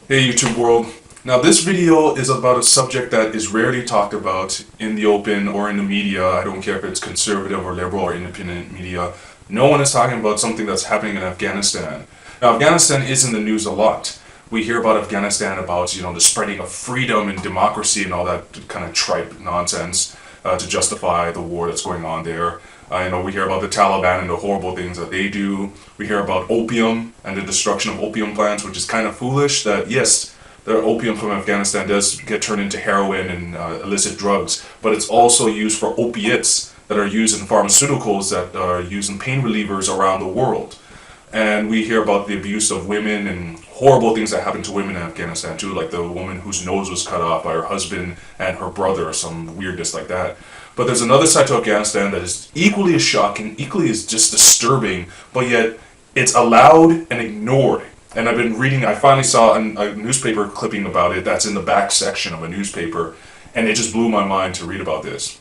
Hey YouTube world. Now this video is about a subject that is rarely talked about in the open or in the media. I don't care if it's conservative or liberal or independent media. No one is talking about something that's happening in Afghanistan. Now Afghanistan is in the news a lot. We hear about Afghanistan about, the spreading of freedom and democracy and all that kind of tripe nonsense to justify the war that's going on there. We hear about the Taliban and the horrible things that they do. We hear about opium and the destruction of opium plants, which is kind of foolish that, yes, the opium from Afghanistan does get turned into heroin and illicit drugs, but it's also used for opiates that are used in pharmaceuticals that are used in pain relievers around the world. And we hear about the abuse of women and horrible things that happen to women in Afghanistan too, like the woman whose nose was cut off by her husband and her brother, or some weirdness like that. But there's another side to Afghanistan that is equally as shocking, equally as just disturbing, but yet it's allowed and ignored. And I've been reading, I finally saw a newspaper clipping about it that's in the back section of a newspaper, and it just blew my mind to read about this.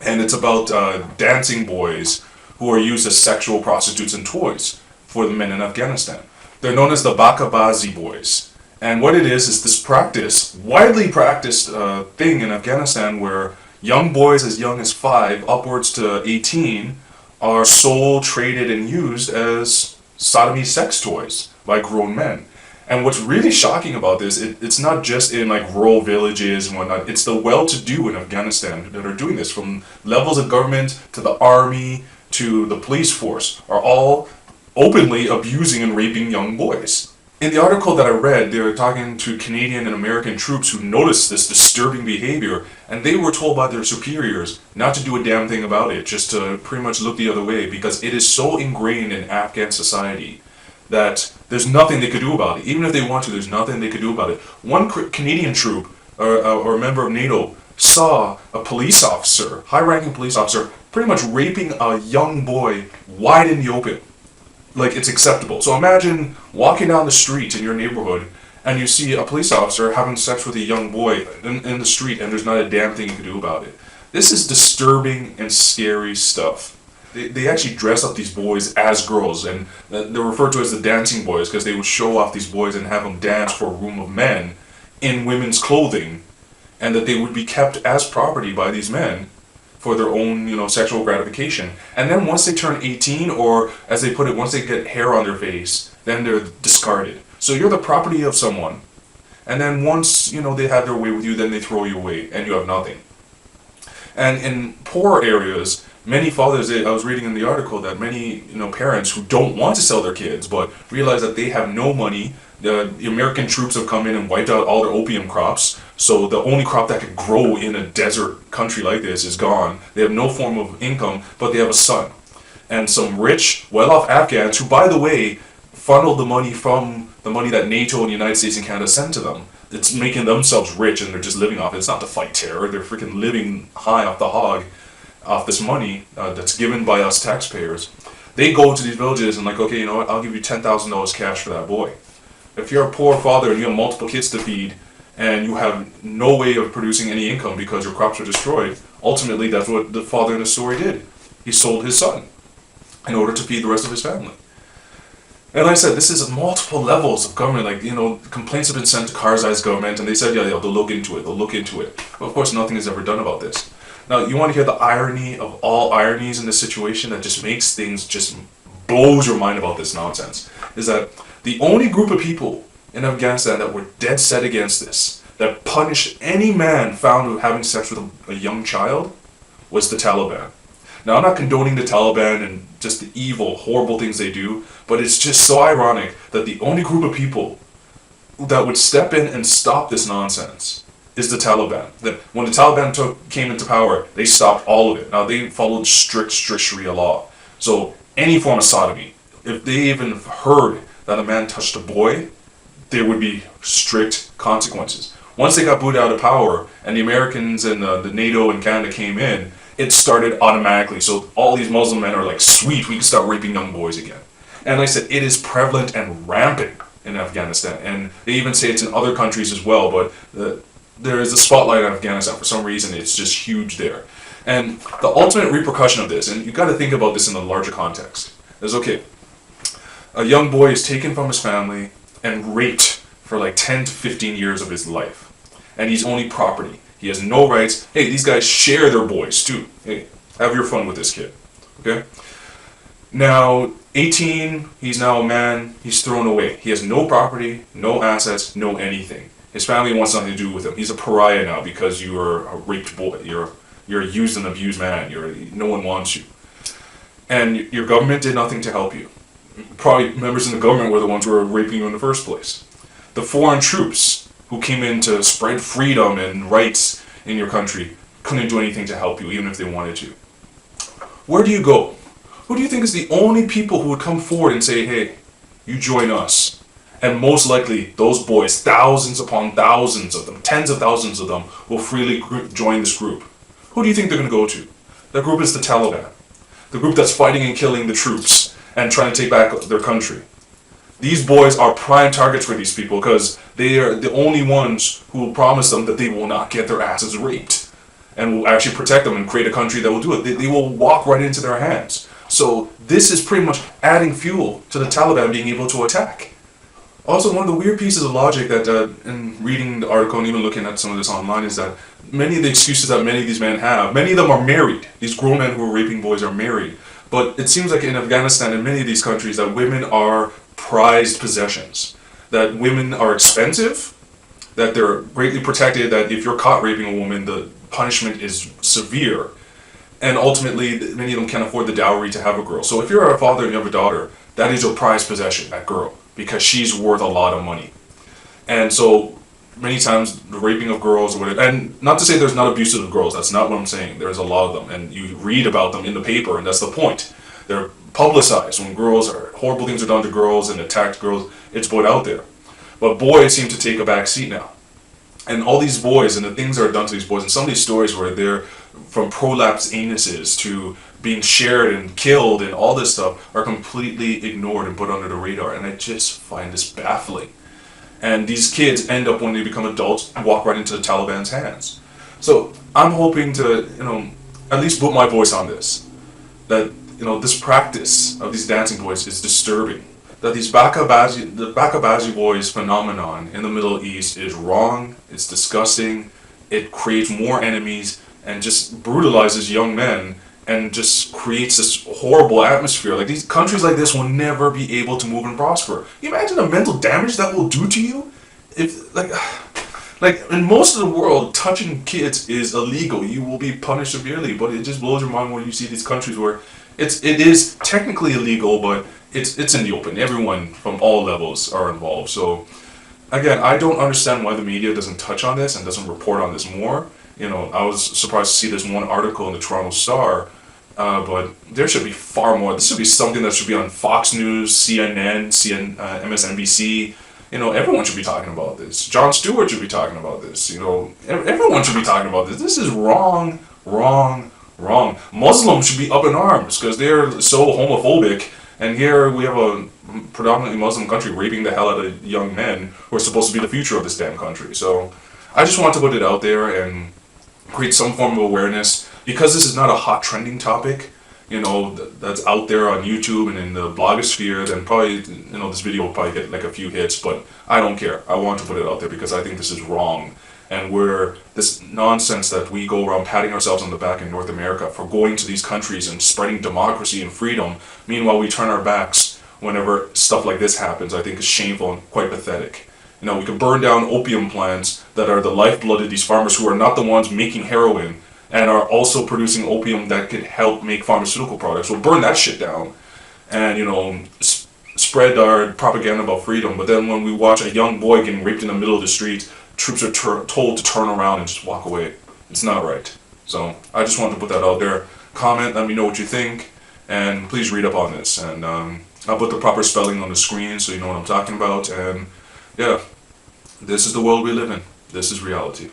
And it's about dancing boys who are used as sexual prostitutes and toys for the men in Afghanistan. They're known as the Bacha Bazi boys. And what it is this practice, widely practiced thing in Afghanistan where young boys as young as 5 upwards to 18 are sold, traded, and used as sodomy sex toys by grown men. And what's really shocking about this, it's not just in like rural villages and whatnot, it's the well-to-do in Afghanistan that are doing this, from levels of government to the army to the police force, are all openly abusing and raping young boys. In the article that I read, they were talking to Canadian and American troops who noticed this disturbing behavior, and they were told by their superiors not to do a damn thing about it, just to pretty much look the other way, because it is so ingrained in Afghan society that there's nothing they could do about it. Even if they want to, there's nothing they could do about it. One Canadian troop, or a member of NATO, saw a police officer, high-ranking police officer, pretty much raping a young boy wide in the open. Like, it's acceptable. So imagine walking down the street in your neighborhood and you see a police officer having sex with a young boy in the street, and there's not a damn thing you can do about it. This is disturbing and scary stuff. They actually dress up these boys as girls, and they're referred to as the dancing boys because they would show off these boys and have them dance for a room of men in women's clothing, and that they would be kept as property by these men for their own, sexual gratification. And then once they turn 18, or as they put it, once they get hair on their face, then they're discarded. So you're the property of someone. And then once, they have their way with you, then they throw you away and you have nothing. And in poor areas, many fathers, I was reading in the article that many, parents who don't want to sell their kids, but realize that they have no money. The American troops have come in and wiped out all their opium crops, so the only crop that could grow in a desert country like this is gone. They have no form of income, but they have a son. And some rich, well-off Afghans, who, by the way, funneled the money from the money that NATO and the United States and Canada sent to them. It's making themselves rich, and they're just living off it. It's not to fight terror. They're freaking living high off the hog, off this money that's given by us taxpayers. They go to these villages and like, okay, you know what, I'll give you $10,000 cash for that boy. If you're a poor father and you have multiple kids to feed and you have no way of producing any income because your crops are destroyed, ultimately that's what the father in the story did. He sold his son in order to feed the rest of his family. And like I said, this is multiple levels of government. Like, complaints have been sent to Karzai's government, and they said, yeah, they'll look into it, But of course, nothing is ever done about this. Now, you want to hear the irony of all ironies in this situation that just makes things, just blows your mind about this nonsense, is that the only group of people in Afghanistan that were dead set against this, that punished any man found having sex with a young child, was the Taliban. Now, I'm not condoning the Taliban and just the evil, horrible things they do, but it's just so ironic that the only group of people that would step in and stop this nonsense is the Taliban. That when the Taliban came into power, they stopped all of it. Now, they followed strict Sharia law. So any form of sodomy, if they even heard that a man touched a boy, there would be strict consequences. Once they got booted out of power and the Americans and the NATO and Canada came in, it started automatically. So all these Muslim men are like, sweet, we can start raping young boys again. And like I said, it is prevalent and rampant in Afghanistan. And they even say it's in other countries as well, but there is a spotlight on Afghanistan. For some reason, it's just huge there. And the ultimate repercussion of this, and you've got to think about this in the larger context, is okay, a young boy is taken from his family and raped for like 10 to 15 years of his life. And he's only property. He has no rights. Hey, these guys share their boys too. Hey, have your fun with this kid. Okay? Now, 18, he's now a man, he's thrown away. He has no property, no assets, no anything. His family wants nothing to do with him. He's a pariah now because you're a raped boy. You're a used and abused man. No one wants you. And your government did nothing to help you. Probably members in the government were the ones who were raping you in the first place. The foreign troops who came in to spread freedom and rights in your country couldn't do anything to help you, even if they wanted to. Where do you go? Who do you think is the only people who would come forward and say, hey, you join us? And most likely, those boys, thousands upon thousands of them, tens of thousands of them, will freely join this group. Who do you think they're going to go to? That group is the Taliban. The group that's fighting and killing the troops and trying to take back their country. These boys are prime targets for these people because they are the only ones who will promise them that they will not get their asses raped and will actually protect them and create a country that will do it. They will walk right into their hands. So this is pretty much adding fuel to the Taliban being able to attack. Also, one of the weird pieces of logic that, in reading the article and even looking at some of this online, is that many of the excuses that many of these men have, many of them are married. These grown men who are raping boys are married. But it seems like in Afghanistan and many of these countries that women are prized possessions. That women are expensive, that they're greatly protected, that if you're caught raping a woman, the punishment is severe. And ultimately, many of them can't afford the dowry to have a girl. So if you're a father and you have a daughter, that is your prized possession, that girl, because she's worth a lot of money. And so many times the raping of girls or whatever, and not to say there's not abuses of girls, that's not what I'm saying. There's a lot of them, and you read about them in the paper, and that's the point. They're publicized when horrible things are done to girls and attacked girls, it's put out there. But boys seem to take a back seat now. And all these boys and the things that are done to these boys, and some of these stories where they're from prolapsed anuses to being shared and killed and all this stuff are completely ignored and put under the radar. And I just find this baffling. And these kids end up, when they become adults, walk right into the Taliban's hands. So I'm hoping to, at least put my voice on this. That, this practice of these dancing boys is disturbing. That the Bacha Bazi boys phenomenon in the Middle East is wrong, it's disgusting, it creates more enemies and just brutalizes young men and just creates this horrible atmosphere. Like, these countries like this will never be able to move and prosper. You imagine the mental damage that will do to you? If, like in most of the world, touching kids is illegal. You will be punished severely, but it just blows your mind when you see these countries where it is technically illegal, but it's in the open. Everyone from all levels are involved. So again, I don't understand why the media doesn't touch on this and doesn't report on this more. I was surprised to see this one article in the Toronto Star, but there should be far more. This should be something that should be on Fox News, CNN, MSNBC. Everyone should be talking about this. Jon Stewart should be talking about this. Everyone should be talking about this. This is wrong, wrong, wrong. Muslims should be up in arms because they're so homophobic. And here we have a predominantly Muslim country raping the hell out of young men who are supposed to be the future of this damn country. So I just want to put it out there and create some form of awareness, because this is not a hot trending topic, that's out there on YouTube and in the blogosphere. Then probably, this video will probably get like a few hits, but I don't care. I want to put it out there because I think this is wrong. And we're this nonsense that we go around patting ourselves on the back in North America for going to these countries and spreading democracy and freedom. Meanwhile, we turn our backs whenever stuff like this happens. I think is shameful and quite pathetic. We could burn down opium plants that are the lifeblood of these farmers who are not the ones making heroin and are also producing opium that could help make pharmaceutical products. We'll burn that shit down and, spread our propaganda about freedom. But then when we watch a young boy getting raped in the middle of the street, troops are told to turn around and just walk away. It's not right. So I just wanted to put that out there. Comment, let me know what you think, and please read up on this. And I'll put the proper spelling on the screen so you know what I'm talking about. And yeah, this is the world we live in. This is reality.